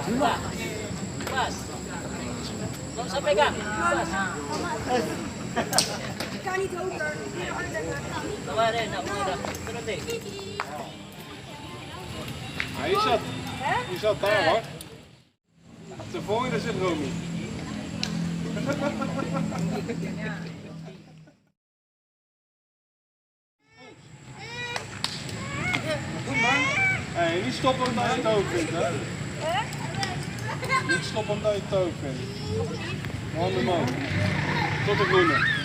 Pas. Laat ze pegang. Pas. Ik kan niet hoger. Tawarin, nakuha. Sunod eh. Ja, je zat daar hoor. Ten volgende zit Romy. Hey, niet stoppen omdat je het ook vindt, hè? Niet stoppen omdat je het ook vindt. Handen omhoog. Tot de groene.